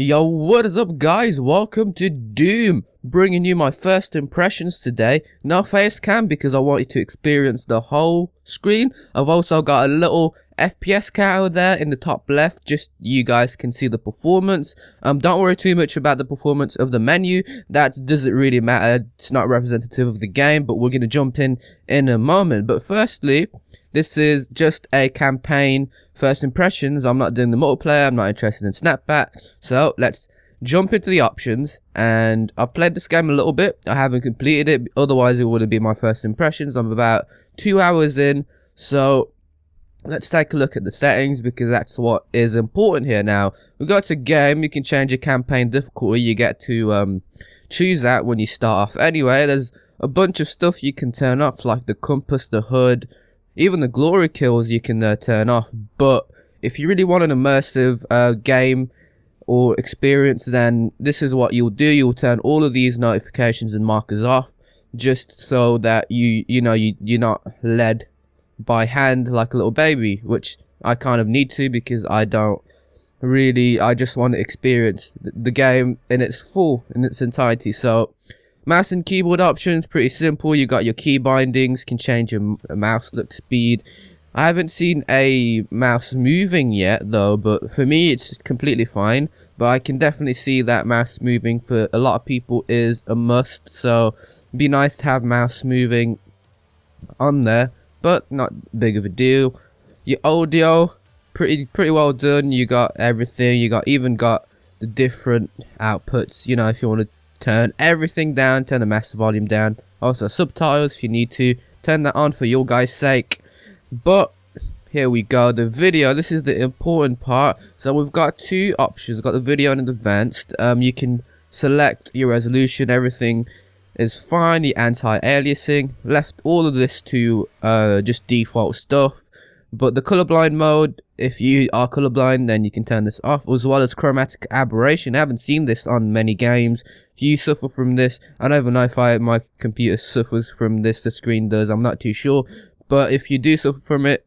Yo, what is up guys? Welcome to Doom, bringing you my first impressions today. No face cam because I want you to experience the whole screen. I've also got a little FPS counter there in the top left, just you guys can see the performance. Don't worry too much about the performance of the menu, that doesn't really matter, it's not representative of the game, but we're going to jump in a moment. But firstly, this is just a campaign first impressions. I'm not doing the multiplayer, I'm not interested in snapback, so let's jump into the options. And I've played this game a little bit, I haven't completed it, otherwise it would have been my first impressions. I'm about 2 hours in, so let's take a look at the settings because that's what is important here. Now we go to game, you can change your campaign difficulty, you get to choose that when you start off. Anyway, there's a bunch of stuff you can turn off, like the compass, the hood, even the glory kills you can turn off. But if you really want an immersive game or experience, then this is what you'll do. You'll turn all of these notifications and markers off, just so that you're not led by hand like a little baby, which I kind of need to because I just want to experience the game in its entirety. So mouse and keyboard options, pretty simple. You got your key bindings, can change your mouse look speed. I haven't seen a mouse moving yet though, but for me it's completely fine. But I can definitely see that mouse moving for a lot of people is a must, so it'd be nice to have mouse moving on there, but not big of a deal. Your audio, pretty well done. You got everything, you even got the different outputs, you know, if you want to turn everything down, turn the master volume down. Also subtitles if you need to, turn that on for your guys' sake. But here we go, the video, this is the important part. So we've got two options, we've got the video and advanced. You can select your resolution, everything is fine, the anti-aliasing, left all of this to just default stuff. But the colorblind mode, if you are colorblind, then you can turn this off, as well as chromatic aberration. I haven't seen this on many games. If you suffer from this, I don't even know if my computer suffers from this, the screen does, I'm not too sure. But if you do suffer from it,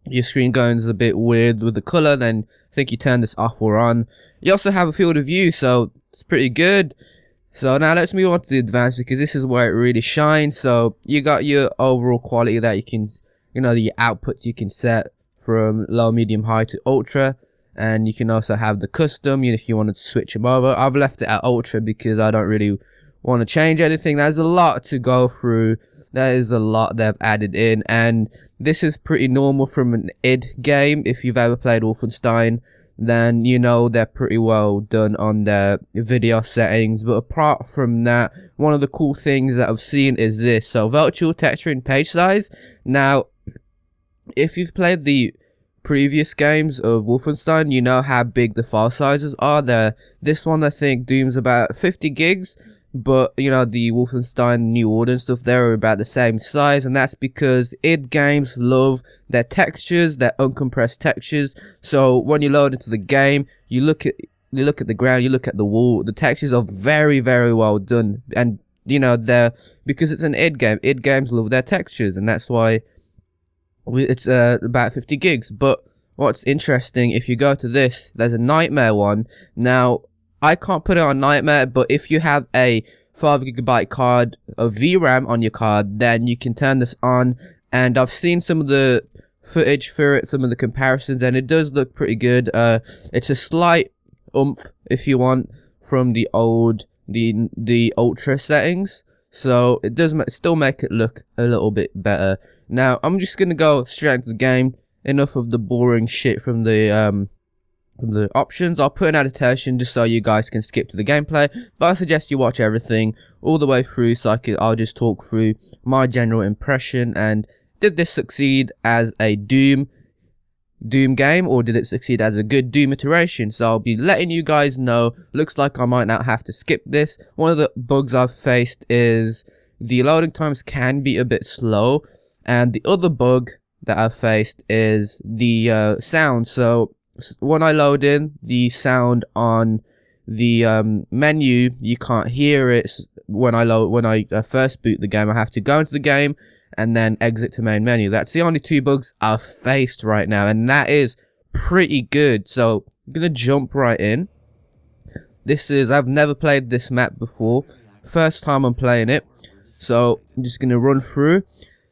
your screen goes a bit weird with the color, then I think you turn this off or on. You also have a field of view, so it's pretty good. So now let's move on to the advanced, because this is where it really shines. So you got your overall quality that you can, the outputs you can set from low, medium, high to ultra. And you can also have the custom, if you wanted to switch them over. I've left it at ultra because I don't really want to change anything. There's a lot to go through. There is a lot they've added in, and this is pretty normal from an id game. If you've ever played Wolfenstein, then you know they're pretty well done on their video settings. But apart from that, one of the cool things that I've seen is this. So virtual texture and page size. Now, if you've played the previous games of Wolfenstein, you know how big the file sizes are. This one, I think, Doom's about 50 gigs. But, the Wolfenstein New Order and stuff, they're about the same size. And that's because id games love their textures, their uncompressed textures. So when you load into the game, you look at the ground, you look at the wall, the textures are very, very well done. And, because it's an id game, id games love their textures. And that's why it's about 50 gigs. But what's interesting, if you go to this, there's a Nightmare one. Now, I can't put it on Nightmare, but if you have a 5GB card of VRAM on your card, then you can turn this on. And I've seen some of the footage for it, some of the comparisons, and it does look pretty good. It's a slight oomph, if you want, from the ultra settings, so it does still make it look a little bit better. Now I'm just gonna go straight into the game. Enough of the boring shit from the options. I'll put an annotation just so you guys can skip to the gameplay, but I suggest you watch everything all the way through, so I'll just talk through my general impression. And did this succeed as a Doom game, or did it succeed as a good Doom iteration? So I'll be letting you guys know. Looks like I might not have to skip this. One of the bugs I've faced is the loading times can be a bit slow, and the other bug that I've faced is the sound. So when I load in, the sound on the menu, you can't hear it when I first boot the game. I have to go into the game and then exit to main menu. That's the only two bugs I've faced right now, and that is pretty good. So I'm gonna jump right in. I've never played this map before. First time I'm playing it. So I'm just gonna run through.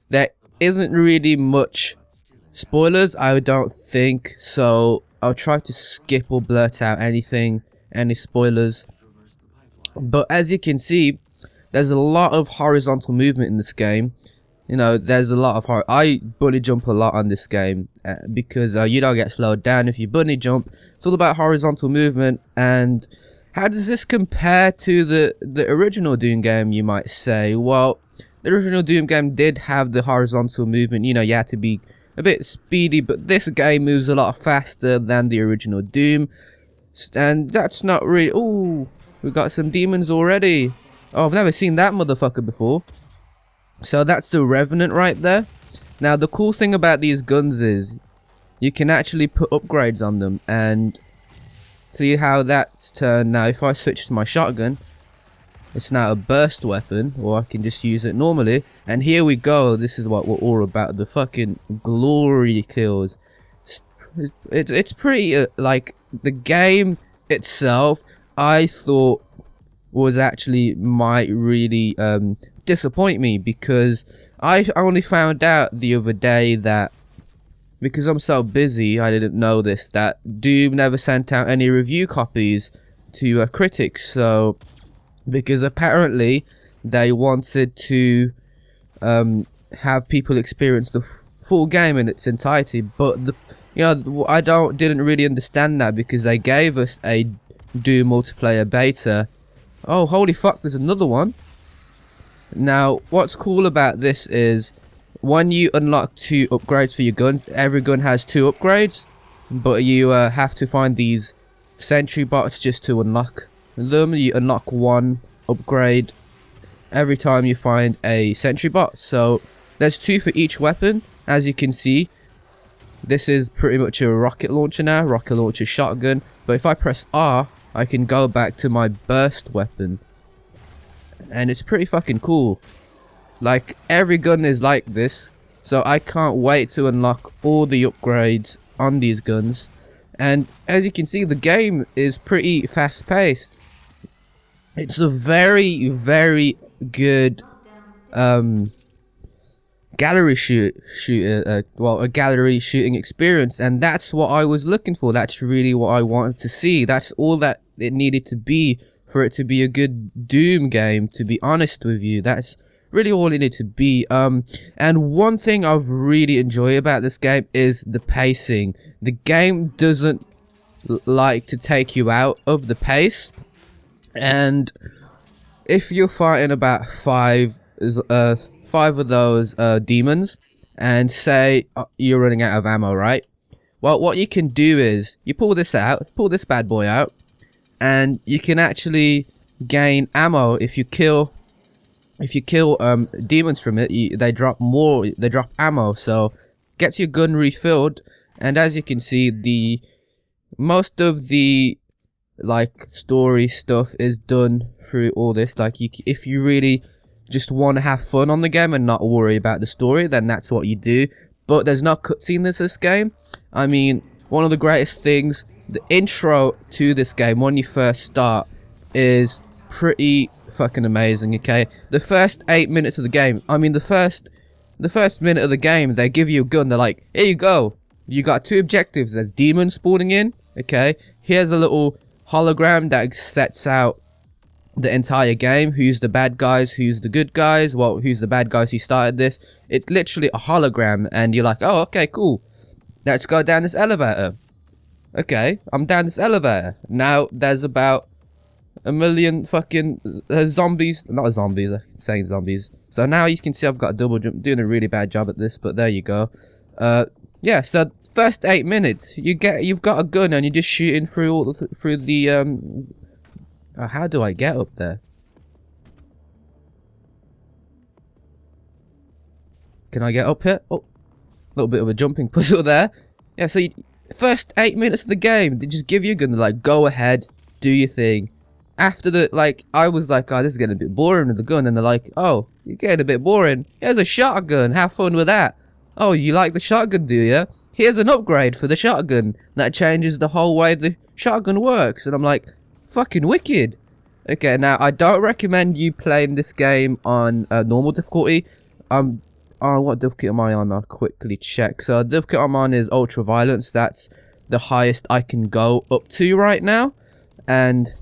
There isn't really much spoilers, I don't think, so I'll try to skip or blurt out any spoilers. But as you can see, there's a lot of horizontal movement in this game. You know, there's a lot of I bunny jump a lot on this game because you don't get slowed down if you bunny jump. It's all about horizontal movement. And how does this compare to the original Doom game, you might say? Well, the original Doom game did have the horizontal movement. You know, you had to be a bit speedy, but this game moves a lot faster than the original Doom. And that's not really... Ooh, we got some demons already. Oh, I've never seen that motherfucker before. So that's the Revenant right there. Now, the cool thing about these guns is you can actually put upgrades on them. And see how that's turned now. If I switch to my shotgun, it's now a burst weapon, or I can just use it normally. And here we go. This is what we're all about. The fucking glory kills. It's pretty, like, the game itself, I thought was actually might really disappoint me, because I only found out the other day that, because I'm so busy, I didn't know this, that Doom never sent out any review copies to critics. So because apparently they wanted to have people experience the full game in its entirety, but I didn't really understand that, because they gave us a Doom multiplayer beta. Oh, holy fuck, there's another one. Now, what's cool about this is when you unlock 2 upgrades for your guns, every gun has 2 upgrades, but you have to find these sentry bots just to unlock them. You unlock 1 upgrade every time you find a sentry bot. So there's 2 for each weapon. As you can see, this is pretty much a rocket launcher now, rocket launcher shotgun. But if I press R, I can go back to my burst weapon, and it's pretty fucking cool. Like, every gun is like this, so I can't wait to unlock all the upgrades on these guns. And as you can see, the game is pretty fast paced. It's a very, very good gallery a gallery shooting experience, and that's what I was looking for. That's really what I wanted to see. That's all that it needed to be for it to be a good Doom game, to be honest with you. That's really all it needed to be. And one thing I've really enjoyed about this game is the pacing. The game doesn't like to take you out of the pace, and if you're fighting about 5 of those demons, and say you're running out of ammo, right? Well, what you can do is you pull this bad boy out, and you can actually gain ammo. If you kill demons from it, they drop ammo, so gets your gun refilled. And as you can see, most of the story stuff is done through all this. If you really just want to have fun on the game and not worry about the story, then that's what you do. But there's no cutscene in this game. I mean, one of the greatest things, the intro to this game when you first start is pretty fucking amazing. Okay, the first 8 minutes of the game, I mean the first minute of the game, they give you a gun. They're like, here you go, you got 2 objectives. There's demons spawning in. Okay, here's a little hologram that sets out the entire game. Who's the bad guys, who's the good guys, well, who's the bad guys who started this. It's literally a hologram, and you're like, oh, okay, cool, let's go down this elevator. Okay, I'm down this elevator. Now there's about 1 million fucking zombies. Not zombies, I'm saying zombies. So now you can see I've got a double jump. Doing a really bad job at this, but there you go. Yeah, so first 8 minutes, you've got a gun and you're just shooting through the how do I get up there? Can I get up here? Oh, a little bit of a jumping puzzle there. Yeah, so first 8 minutes of the game, they just give you a gun. They're like, go ahead, do your thing. After I was like, oh, this is getting a bit boring with the gun. And they're like, oh, you're getting a bit boring. Here's a shotgun. Have fun with that. Oh, you like the shotgun, do you? Here's an upgrade for the shotgun. That changes the whole way the shotgun works. And I'm like, fucking wicked. Okay, now I don't recommend you playing this game on normal difficulty. What difficulty am I on? I'll quickly check. So the difficulty I'm on is ultra violence. That's the highest I can go up to right now. And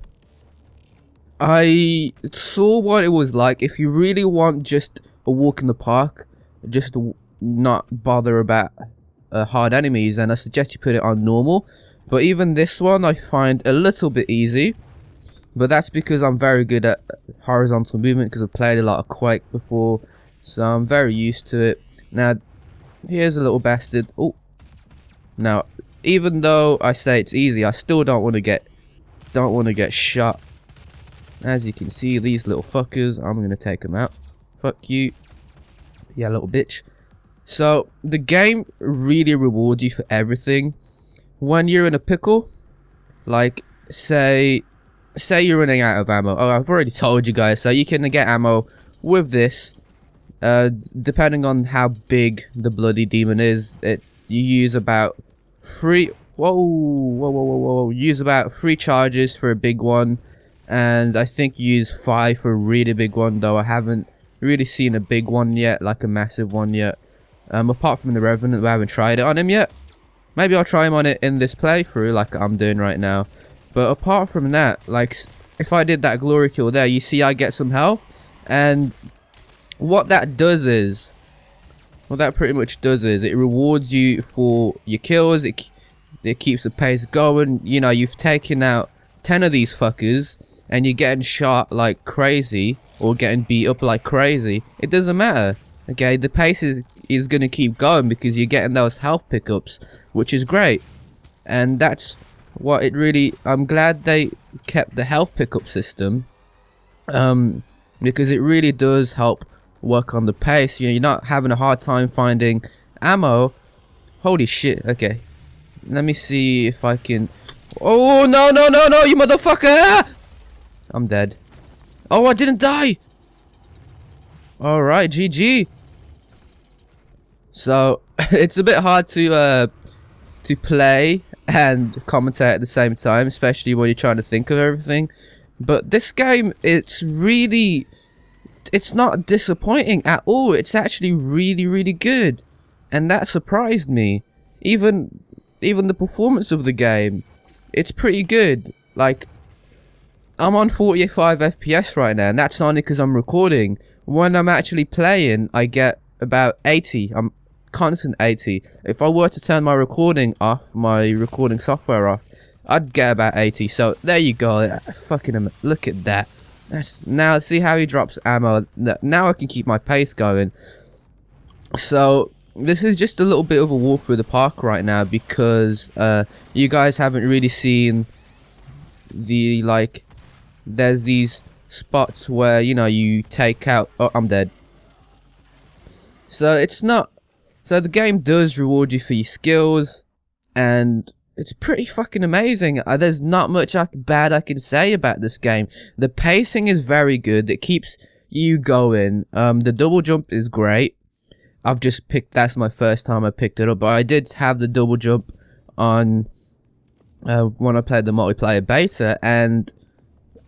I saw what it was like. If you really want just a walk in the park, just to not bother about hard enemies, and I suggest you put it on normal. But even this one I find a little bit easy. But that's because I'm very good at horizontal movement, because I've played a lot of Quake before, so I'm very used to it. Now, here's a little bastard. Oh, now, even though I say it's easy, I still don't want to get shot. As you can see, these little fuckers, I'm gonna take them out. Fuck you, yeah, little bitch. So the game really rewards you for everything. When you're in a pickle, like say you're running out of ammo. Oh, I've already told you guys. So you can get ammo with this. Depending on how big the bloody demon is, you use about 3. Whoa! Use about 3 charges for a big one, and I think you use 5 for a really big one. Though I haven't really seen a big one yet, like a massive one yet. Apart from the Revenant, I haven't tried it on him yet. Maybe I'll try him on it in this playthrough, like I'm doing right now. But apart from that, like, if I did that glory kill there, you see I get some health. And what that pretty much does is it rewards you for your kills. It keeps the pace going. You know, you've taken out 10 of these fuckers and you're getting shot like crazy or getting beat up like crazy. It doesn't matter. Okay, the pace is going to keep going because you're getting those health pickups, which is great. And that's what it really, I'm glad they kept the health pickup system, because it really does help work on the pace. You know, you're not having a hard time finding ammo. Holy shit. Okay, let me see if I can. Oh no, you motherfucker! I'm dead. Oh, I didn't die. All right, GG. So it's a bit hard to play and commentate at the same time, especially when you're trying to think of everything. But this game, it's not disappointing at all. It's actually really good, and that surprised me. Even the performance of the game, it's pretty good. Like, I'm on 45 FPS right now, and that's only because I'm recording. When I'm actually playing, I get about 80. I'm constant 80. If I were to turn my recording off, my recording software off, I'd get about 80. So there you go. Fucking look at that. Now see how he drops ammo. Now I can keep my pace going. So this is just a little bit of a walk through the park right now, because you guys haven't really seen the, like, there's these spots where, you know, you take out. Oh, I'm dead. So it's not. So the game does reward you for your skills, and it's pretty fucking amazing. There's not much bad I can say about this game. The pacing is very good. It keeps you going. The double jump is great. I've just picked. That's my first time I picked it up, but I did have the double jump on when I played the multiplayer beta, and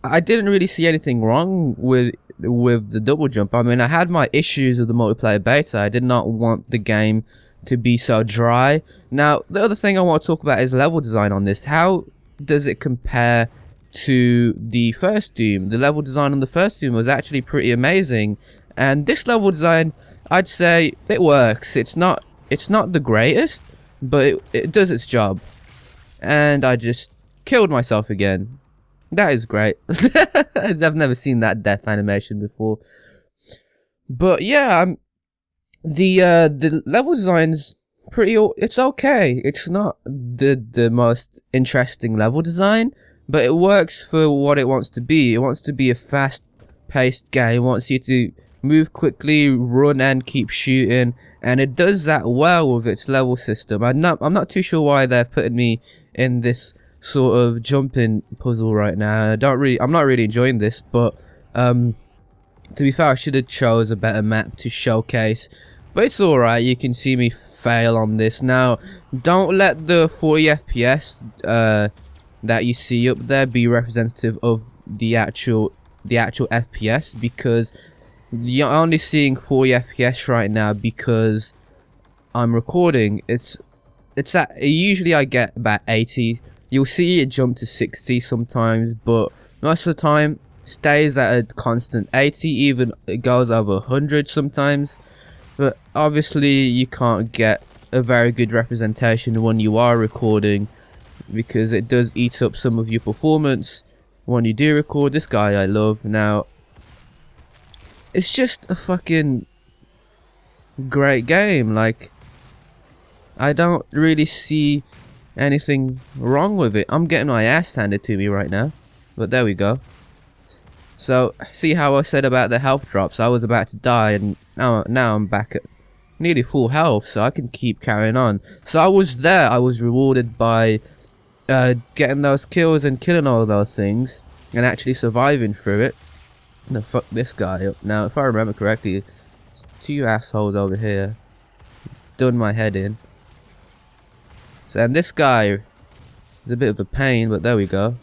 I didn't really see anything wrong with the double jump. I mean, I had my issues with the multiplayer beta. I did not want the game to be so dry. Now, the other thing I want to talk about is level design on this. How does it compare to the first Doom? The level design on the first Doom was actually pretty amazing, and this level design, I'd say it works. It's not the greatest, but it does its job. And I just killed myself again. That is great. I've never seen that death animation before. But yeah, the level design's pretty. It's okay. It's not the most interesting level design, but it works for what it wants to be. It wants to be a fast-paced game. It wants you to move quickly, run, and keep shooting, and it does that well with its level system. I'm not too sure why they're putting me in this sort of jumping puzzle right now. I'm not really enjoying this, but to be fair, I should have chose a better map to showcase, but it's alright. You can see me fail on this. Now, don't let the 40 FPS that you see up there be representative of the actual FPS, because you're only seeing 40 FPS right now because I'm recording. It's at usually I get about 80. You'll see it jump to 60 sometimes, but most of the time stays at a constant 80. Even it goes over 100 sometimes. But obviously you can't get a very good representation when you are recording, because it does eat up some of your performance when you do record. This guy I love. Now, it's just a fucking great game. Like, I don't really see anything wrong with it. I'm getting my ass handed to me right now, but there we go. So, see how I said about the health drops? I was about to die, and now I'm back at nearly full health, so I can keep carrying on. So I was there. I was rewarded by getting those kills and killing all those things, and actually surviving through it. No, fuck this guy up. Now, if I remember correctly, two assholes over here done my head in. So, and this guy is a bit of a pain, but there we go.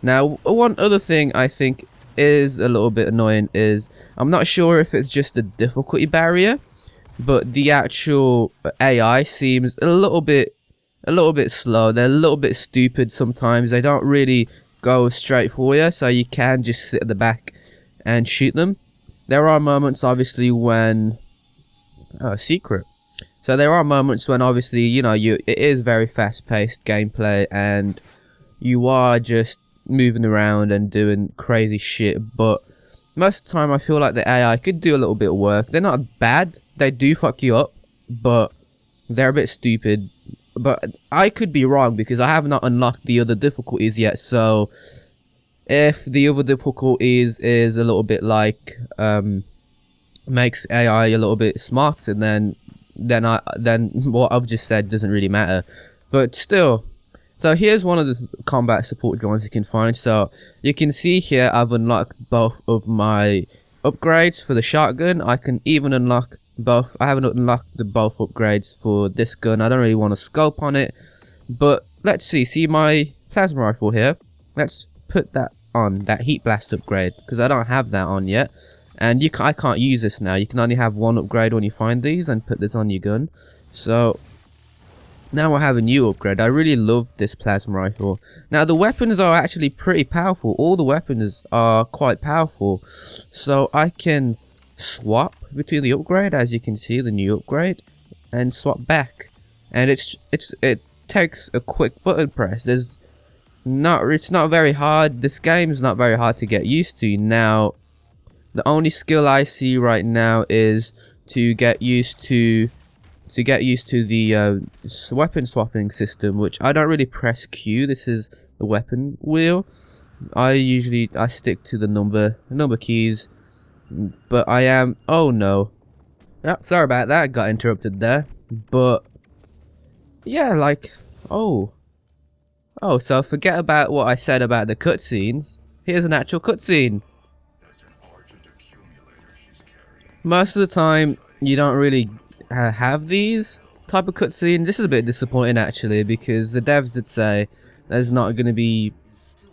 Now, one other thing I think is a little bit annoying is, I'm not sure if it's just the difficulty barrier, but the actual AI seems a little bit slow. They're a little bit stupid sometimes. They don't really go straight for you, so you can just sit at the back and shoot them. There are moments, obviously, when secret. So there are moments when, obviously, you know, it is very fast-paced gameplay, and you are just moving around and doing crazy shit. But most of the time, I feel like the AI could do a little bit of work. They're not bad. They do fuck you up, but they're a bit stupid. But I could be wrong, because I have not unlocked the other difficulties yet. So if the other difficulties is a little bit like makes AI a little bit smarter, then what I've just said doesn't really matter. But still, so here's one of the combat support drones you can find. So you can see here I've unlocked both of my upgrades for the shotgun. I can even unlock both. I haven't unlocked the both upgrades for this gun. I don't really want to scope on it, but let's see my plasma rifle here. Let's put that on, that heat blast upgrade, because I don't have that on yet. And I can't use this now. You can only have one upgrade when you find these and put this on your gun. So now I have a new upgrade. I really love this plasma rifle. Now the weapons are actually pretty powerful. All the weapons are quite powerful. So I can swap between the upgrade, as you can see, the new upgrade, and swap back. And it takes a quick button press. It's not very hard. This game is not very hard to get used to. Now, the only skill I see right now is to get used to the weapon swapping system, which I don't really press Q. This is the weapon wheel. I stick to the number keys, but I am, oh no, yeah, sorry about that, I got interrupted there. But yeah, like, oh, so forget about what I said about the cutscenes. Here's an actual cutscene. Most of the time, you don't really have these type of cutscene. This is a bit disappointing, actually, because the devs did say there's not going to be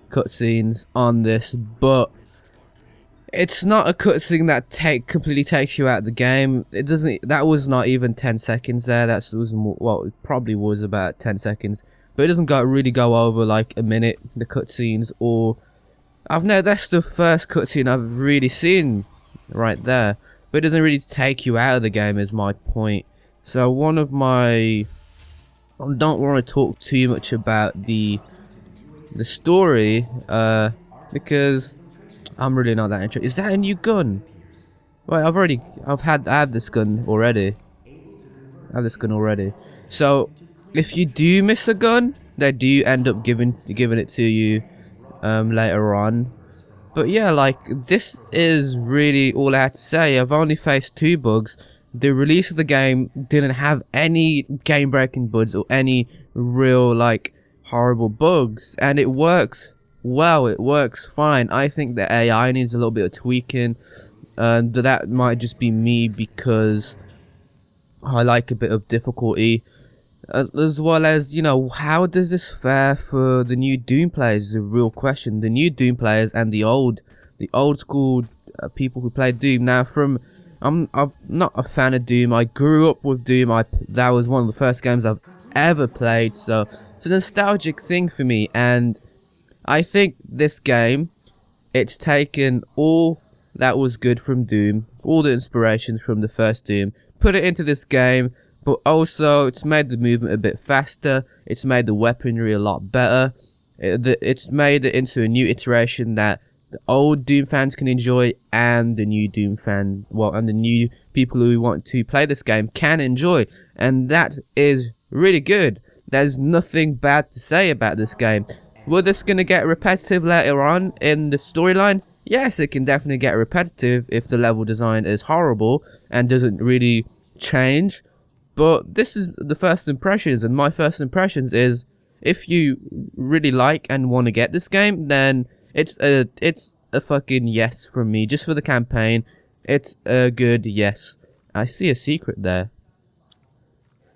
cutscenes on this, but it's not a cutscene that completely takes you out of the game. It doesn't. That was not even 10 seconds there. That was more, well, it probably was about 10 seconds, but it doesn't really go over like a minute. The cutscenes, or that's the first cutscene I've really seen right there. But it doesn't really take you out of the game, is my point. So I don't want to talk too much about the story, because I'm really not that interested. Is that a new gun? Wait, I have this gun already. So if you do miss a gun, they do end up giving it to you later on. But yeah, like, this is really all I had to say. I've only faced 2 bugs. The release of the game didn't have any game-breaking bugs or any real, like, horrible bugs. And it works well. It works fine. I think the AI needs a little bit of tweaking. But that might just be me, because I like a bit of difficulty. as well as, you know, how does this fare for the new Doom players is a real question. The new Doom players and the old school people who played Doom. Now, I'm not a fan of Doom. I grew up with Doom. That was one of the first games I've ever played, so it's a nostalgic thing for me. And I think this game, it's taken all that was good from Doom, all the inspirations from the first Doom, put it into this game, but also it's made the movement a bit faster, it's made the weaponry a lot better, it's made it into a new iteration that the old Doom fans can enjoy, and the new Doom fan, and the new people who want to play this game can enjoy, and that is really good. There's nothing bad to say about this game. Will this gonna get repetitive later on in the storyline? Yes, it can definitely get repetitive if the level design is horrible and doesn't really change. But this is the first impressions, and my first impressions is, if you really like and want to get this game, then it's a fucking yes from me. Just for the campaign, it's a good yes. I see a secret there.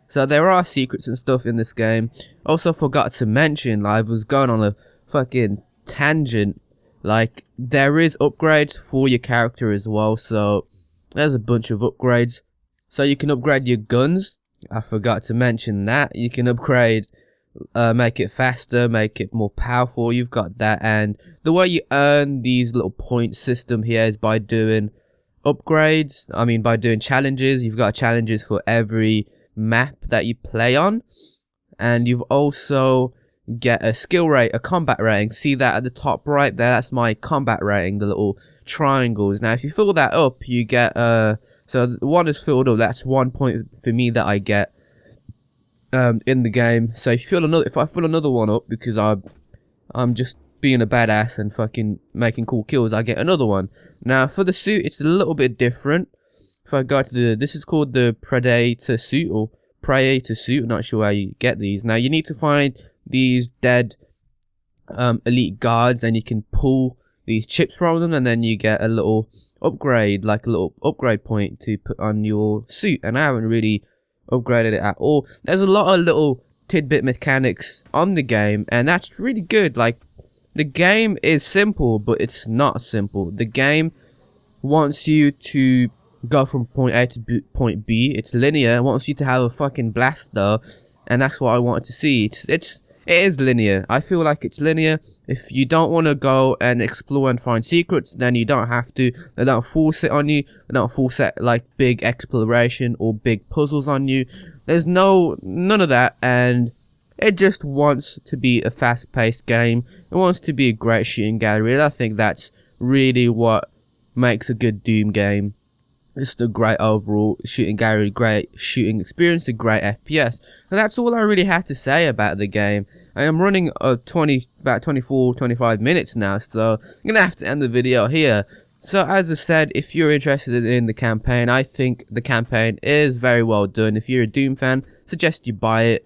So there are secrets and stuff in this game. Also forgot to mention, I was going on a fucking tangent. Like, there is upgrades for your character as well. So there's a bunch of upgrades. So you can upgrade your guns. I forgot to mention that. You can upgrade, make it faster, make it more powerful. You've got that. And the way you earn these little point system here is by doing upgrades. I mean, by doing challenges. You've got challenges for every map that you play on, and you've also get a skill rate, a combat rating. See that at the top right there? That's my combat rating, the little triangles. Now if you fill that up, you get so one is filled up, that's 1 point for me that I get in the game. So if I fill another one up, because I'm just being a badass and fucking making cool kills, I get another one. Now for the suit, it's a little bit different. If I go to this is called the Predator suit, or Praetor suit, I'm not sure how you get these. Now you need to find these dead elite guards, and you can pull these chips from them, and then you get a little upgrade, like a little upgrade point to put on your suit. And I haven't really upgraded it at all. There's a lot of little tidbit mechanics on the game, and that's really good. Like, the game is simple, but it's not simple. The game wants you to go from point A to point B. It's linear. It wants you to have a fucking blaster, and that's what I wanted to see. It is linear. I feel like it's linear. If you don't want to go and explore and find secrets, then you don't have to. They don't force it on you. They don't force it like big exploration or big puzzles on you. There's none of that, and it just wants to be a fast-paced game. It wants to be a great shooting gallery, and I think that's really what makes a good Doom game. Just a great overall shooting gallery, great shooting experience, a great FPS. And that's all I really have to say about the game. And I'm running about 24-25 minutes now, so I'm going to have to end the video here. So as I said, if you're interested in the campaign, I think the campaign is very well done. If you're a Doom fan, suggest you buy it.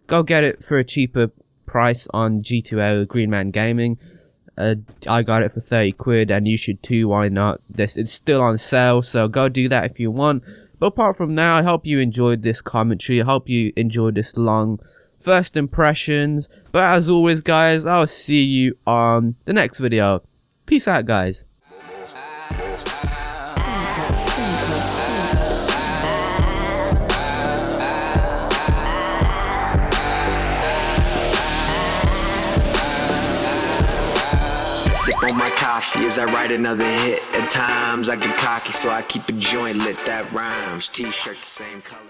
Go get it for a cheaper price on G2A or Green Man Gaming. I got it for 30 quid, and you should too. Why not? It's still on sale, so go do that if you want. But apart from that, I hope you enjoyed this commentary. I hope you enjoyed this long first impressions. But as always, guys, I'll see you on the next video. Peace out, guys. Sip on my coffee as I write another hit. At times I get cocky, so I keep a joint lit that rhymes. T-shirt the same color.